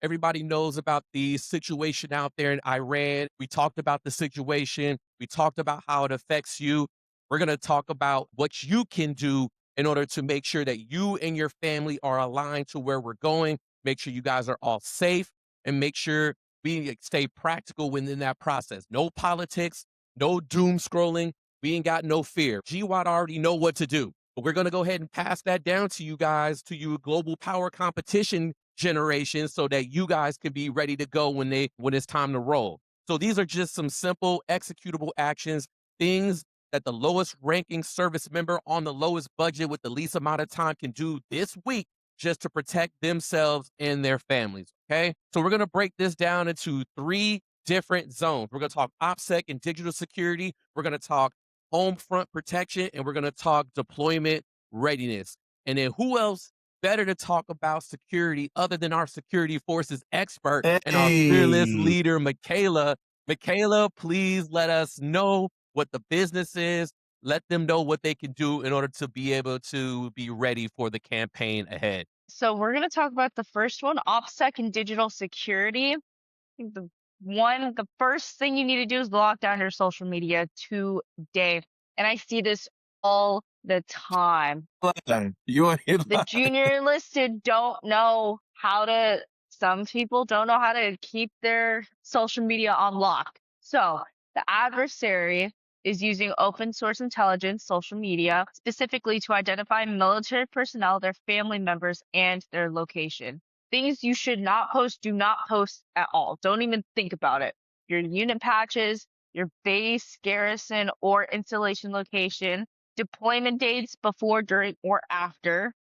Everybody knows about the situation out there in Iran. We talked about the situation. We talked about how it affects you. We're going to talk about what you can do in order to make sure that you and your family are aligned to where we're going. Make sure you guys are all safe and make sure we stay practical within that process. No politics, no doom scrolling. We ain't got no fear. GWOT already know what to do. But we're going to go ahead and pass that down to you guys, to you global power competition generation, so that you guys can be ready to go when it's time to roll. So these are just some simple executable actions, things that the lowest ranking service member on the lowest budget with the least amount of time can do this week just to protect themselves and their families, okay? So we're going to break this down into 3 different zones. We're going to talk OPSEC and digital security. We're going to talk home front protection, and we're going to talk deployment readiness. And then who else better to talk about security other than our security forces expert and our fearless leader, Makayla. Makayla, please let us know what the business is. Let them know what they can do in order to be able to be ready for the campaign ahead. So we're going to talk about the first one, OPSEC and digital security. I think the first thing you need to do is lock down your social media today. And I see this all the time. The junior enlisted don't know how to, some people don't know how to keep their social media on lock. So the adversary is using open source intelligence, social media, specifically to identify military personnel, their family members, and their location. Things you should not post, do not post at all. Don't even think about it. Your unit patches, your base, garrison, or installation location, deployment dates before, during, or after.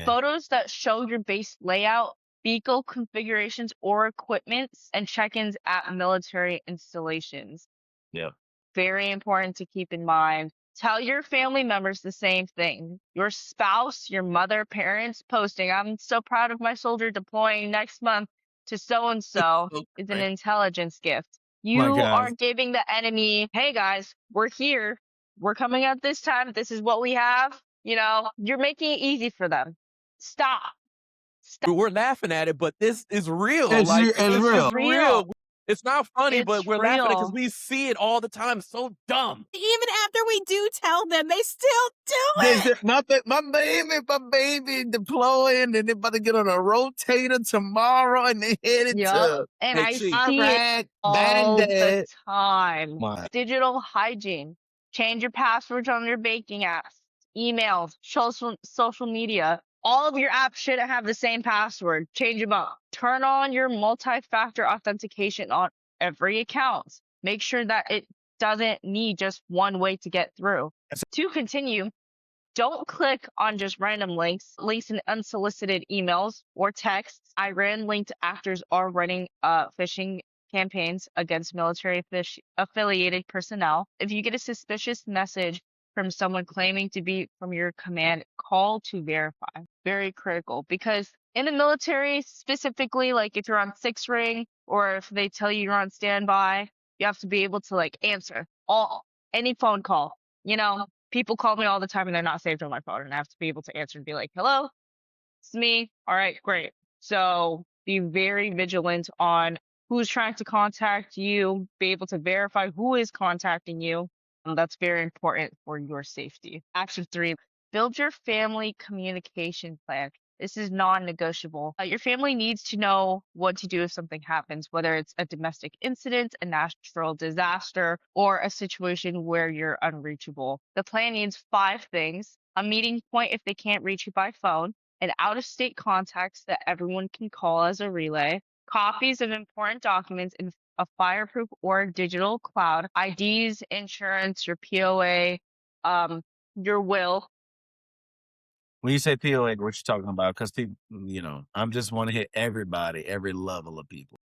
Photos that show your base layout, vehicle configurations or equipments, and check-ins at military installations. Yeah. Very important to keep in mind. Tell your family members the same thing. Your spouse, your mother, parents posting, I'm so proud of my soldier deploying next month to so-and-so is an intelligence gift. You are giving the enemy, hey guys, we're here. We're coming out this time. This is what we have. You know, you're making it easy for them. Stop. We're laughing at it, but this is real. It's real. It's not funny, but we're laughing at it because real. we see it all the time. It's so dumb. Even after we do tell them, they still do it. My baby deploying, and they're about to get on a rotator tomorrow, and they headed to. And I see it all the time. Digital hygiene. Change your passwords on your banking apps, emails, social media. All of your apps shouldn't have the same password. Change them up. Turn on your multi-factor authentication on every account. Make sure that it doesn't need just one way to get through. To continue, don't click on just random links in unsolicited emails or texts. Iran-linked actors are running phishing campaigns against military affiliated personnel. If you get a suspicious message from someone claiming to be from your command, call to verify. Very critical, because in the military, specifically, like if you're on 6 ring or if they tell you you're on standby, you have to be able to like answer any phone call. You know, people call me all the time and they're not saved on my phone, and I have to be able to answer and be like, hello, it's me. All right, great. So be very vigilant on who's trying to contact you, be able to verify who is contacting you. That's very important for your safety. Action 3, build your family communication plan. This is non-negotiable. Your family needs to know what to do if something happens, whether it's a domestic incident, a natural disaster, or a situation where you're unreachable. The plan needs 5 things: a meeting point if they can't reach you by phone, an out-of-state contacts that everyone can call as a relay, copies of important documents in a fireproof or digital cloud, IDs, insurance, your POA, your will. When you say POA, what you talking about? Because people, you know, I just want to hit everybody, every level of people.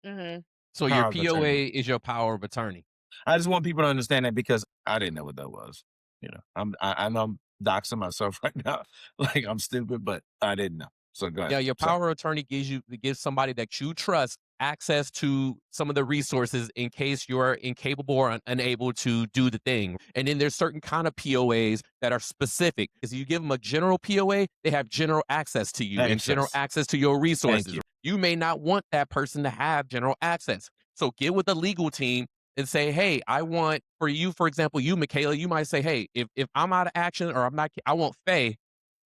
So your POA is your power of attorney. I just want people to understand that, because I didn't know what that was. You know, I know I'm doxing myself right now, like I'm stupid, but I didn't know. So go ahead. Yeah, your power of attorney gives somebody that you trust access to some of the resources in case you're incapable or unable to do the thing. And then there's certain kind of POAs that are specific. Because you give them a general POA, they have general access to you and general access to your resources. You may not want that person to have general access. So get with the legal team and say, hey, I want for you, for example, you, Makayla, you might say, hey, if I'm out of action or I'm not, I want Faye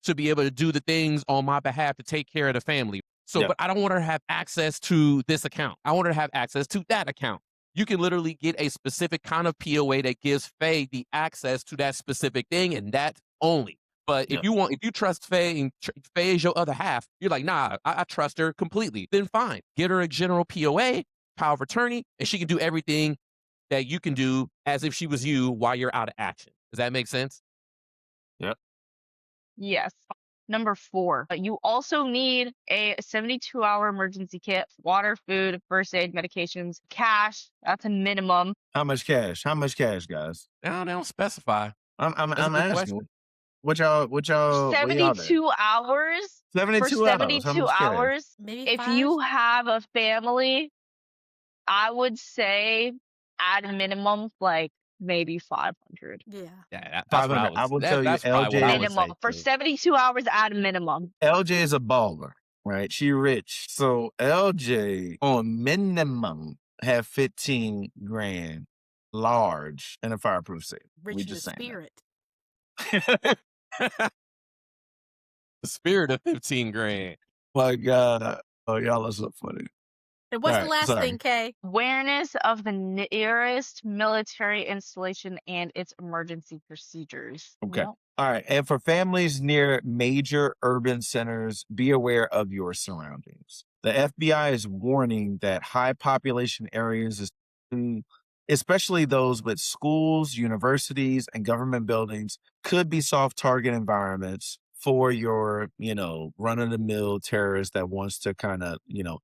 to be able to do the things on my behalf to take care of the family. So, Yeah. but I don't want her to have access to this account. I want her to have access to that account. You can literally get a specific kind of POA that gives Faye the access to that specific thing and that only. But Yeah. if you trust Faye and Faye is your other half, you're like, nah, I trust her completely. Then fine, get her a general POA, power of attorney, and she can do everything that you can do as if she was you while you're out of action. Does that make sense? Yep. Yes. Number 4, you also need a 72-hour emergency kit, water, food, first aid, medications, cash. That's a minimum. How much cash? How much cash, guys? No, they don't specify. I'm That's a good asking. question. What y'all? Where y'all at? 72 hours. For 72 hours. How 72 much cash? hours, Maybe if 5? you have a family, I would say at a minimum, like maybe 500. Yeah. Yeah, that's what I 500. I was. will tell you, That's probably what LJ I would Minimum. say For too. 72 hours at a minimum. LJ is a baller, right? She rich. So LJ on minimum have 15 grand large in a fireproof safe. Rich We in the just saying spirit. that. The spirit of 15 grand. My God. Oh, y'all are so funny. And what's All the right, last sorry. thing, Kay? Awareness of the nearest military installation and its emergency procedures. Okay. Yep. All right. And for families near major urban centers, be aware of your surroundings. The FBI is warning that high population areas, especially those with schools, universities, and government buildings, could be soft target environments for your, run of the mill terrorist that wants to kind of,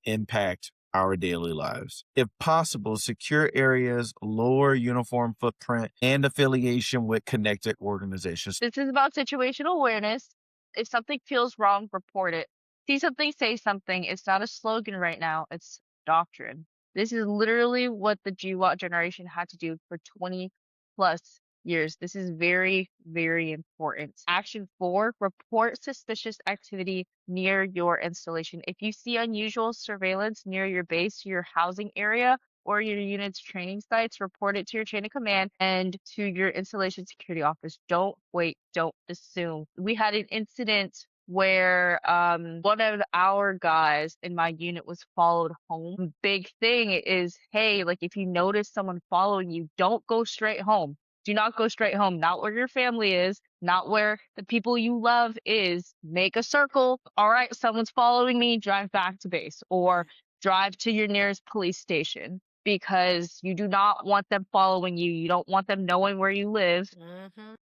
impact our daily lives. If possible, secure areas, lower uniform footprint, and affiliation with connected organizations. This is about situational awareness. If something feels wrong, report it. See something, say something. It's not a slogan right now, it's doctrine. This is literally what the GWOT generation had to do for 20 plus years. This is very, very important. Action 4, report suspicious activity near your installation. If you see unusual surveillance near your base, your housing area, or your unit's training sites, report it to your chain of command and to your installation security office. Don't wait, don't assume. We had an incident where one of our guys in my unit was followed home. Big thing is, hey, like if you notice someone following you, don't go straight home. Do not go straight home. Not where your family is, not where the people you love is. Make a circle. All right, someone's following me, drive back to base or drive to your nearest police station because you do not want them following you. You don't want them knowing where you live. Mm-hmm.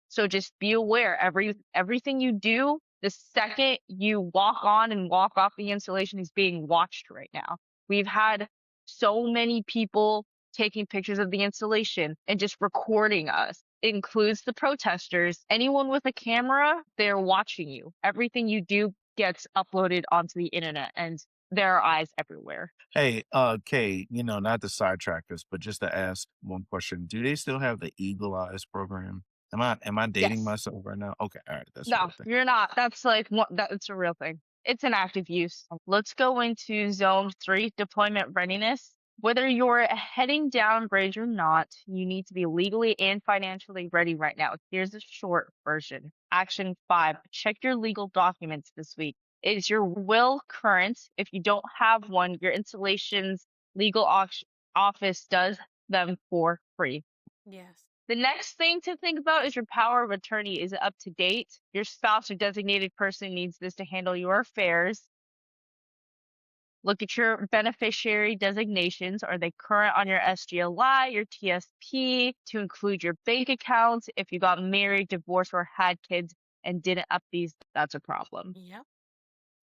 So just be aware. Everything you do, the second you walk on and walk off the installation is being watched right now. We've had so many people taking pictures of the installation and just recording us. It includes the protesters. Anyone with a camera, they're watching you. Everything you do gets uploaded onto the internet and there are eyes everywhere. Hey, Kay, not to sidetrack us, but just to ask one question. Do they still have the Eagle Eyes program? Am I dating Yes. myself right now? Okay, all right, that's a No, real thing. you're not. That's like that's a real thing. It's an active use. Let's go into zone 3, deployment readiness. Whether you're heading downgrade or not, you need to be legally and financially ready right now. Here's a short version. Action 5, check your legal documents this week. Is your will current? If you don't have one, your installation's legal office does them for free. Yes. The next thing to think about is your power of attorney. Is it up to date? Your spouse or designated person needs this to handle your affairs. Look at your beneficiary designations. Are they current on your SGLI, your TSP, to include your bank accounts? If you got married, divorced, or had kids and didn't up these, that's a problem. Yep.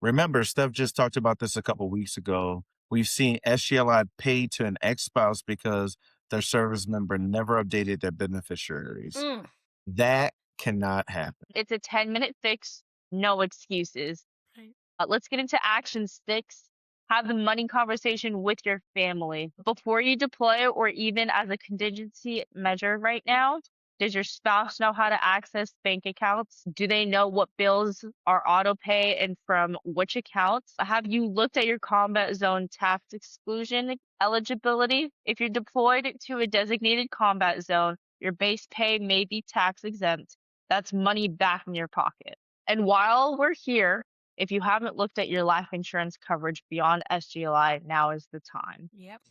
Remember, Steph just talked about this a couple weeks ago. We've seen SGLI pay to an ex-spouse because their service member never updated their beneficiaries. Mm. That cannot happen. It's a 10-minute fix, no excuses. Right. Let's get into action 6. Have the money conversation with your family before you deploy or even as a contingency measure right now. Does your spouse know how to access bank accounts? Do they know what bills are auto pay and from which accounts? Have you looked at your combat zone tax exclusion eligibility? If you're deployed to a designated combat zone, your base pay may be tax exempt. That's money back in your pocket. And while we're here, if you haven't looked at your life insurance coverage beyond SGLI, now is the time. Yep.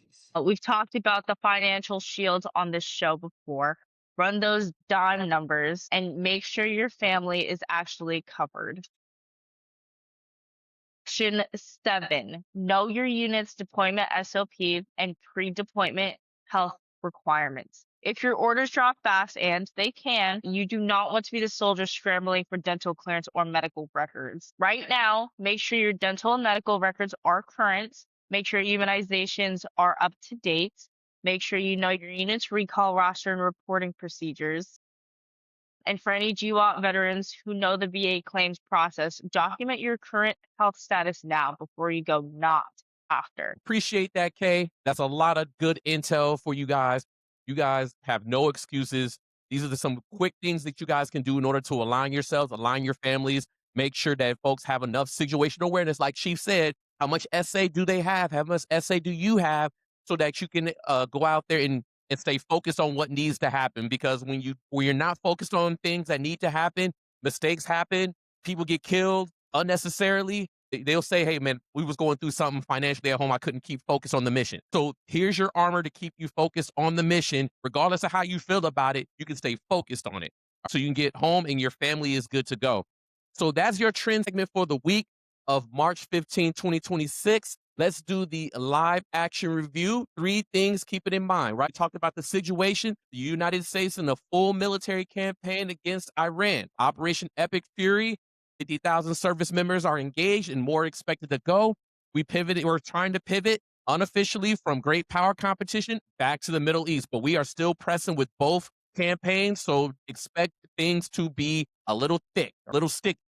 We've talked about the financial shields on this show before. Run those dime numbers and make sure your family is actually covered. Section 7, know your unit's deployment SOP and pre-deployment health requirements. If your orders drop fast, and they can, you do not want to be the soldier scrambling for dental clearance or medical records. Right now, make sure your dental and medical records are current. Make sure immunizations are up to date. Make sure you know your unit's recall roster and reporting procedures. And for any GWOT veterans who know the VA claims process, document your current health status now before you go, not after. Appreciate that, Kay. That's a lot of good intel for you guys. You guys have no excuses. These are some quick things that you guys can do in order to align yourselves, align your families, make sure that folks have enough situational awareness. Like Chief said, how much SA do they have? How much SA do you have so that you can go out there and stay focused on what needs to happen? Because when you're not focused on things that need to happen, mistakes happen, people get killed unnecessarily. They'll say, hey, man, we was going through something financially at home. I couldn't keep focused on the mission. So here's your armor to keep you focused on the mission. Regardless of how you feel about it, you can stay focused on it. So you can get home and your family is good to go. So that's your trend segment for the week of March 15, 2026. Let's do the live action review. 3 things, keep it in mind, right? We talked about the situation, the United States in a full military campaign against Iran. Operation Epic Fury, 50,000 service members are engaged and more expected to go. We're trying to pivot unofficially from great power competition back to the Middle East, but we are still pressing with both campaigns, so expect things to be a little thick, a little sticky.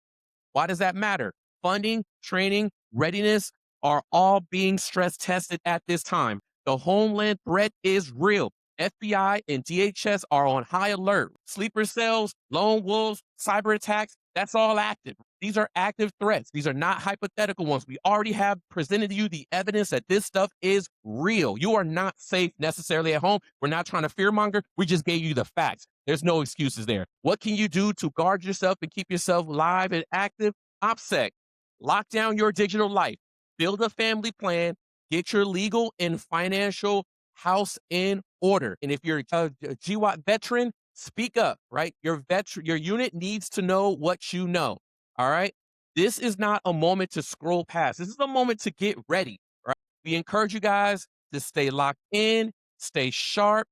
Why does that matter? Funding, training, readiness are all being stress tested at this time. The homeland threat is real. FBI and DHS are on high alert. Sleeper cells, lone wolves, cyber attacks, that's all active. These are active threats. These are not hypothetical ones. We already have presented you the evidence that this stuff is real. You are not safe necessarily at home. We're not trying to fearmonger. We just gave you the facts. There's no excuses there. What can you do to guard yourself and keep yourself live and active? OPSEC, lock down your digital life, build a family plan, get your legal and financial house in order. And if you're a GWOT veteran, speak up, right? Your unit needs to know what you know, all right? This is not a moment to scroll past. This is a moment to get ready, right? We encourage you guys to stay locked in, stay sharp,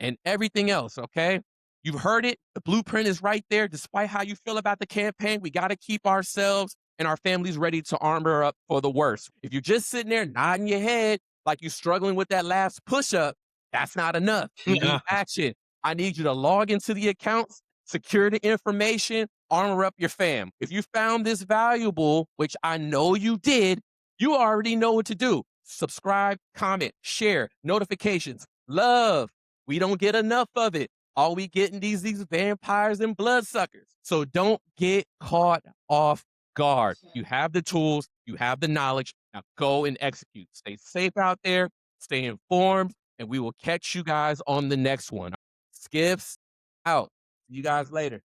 and everything else, okay? You've heard it. The blueprint is right there. Despite how you feel about the campaign, we got to keep ourselves and our families ready to armor up for the worst. If you're just sitting there nodding your head like you're struggling with that last push-up, that's not enough. You need action. I need you to log into the accounts, secure the information, armor up your fam. If you found this valuable, which I know you did, you already know what to do. Subscribe, comment, share, notifications, love. We don't get enough of it. All we getting these vampires and bloodsuckers. So don't get caught off guard. You have the tools, you have the knowledge. Now go and execute. Stay safe out there, stay informed, and we will catch you guys on the next one. SCIIFs out. See you guys later.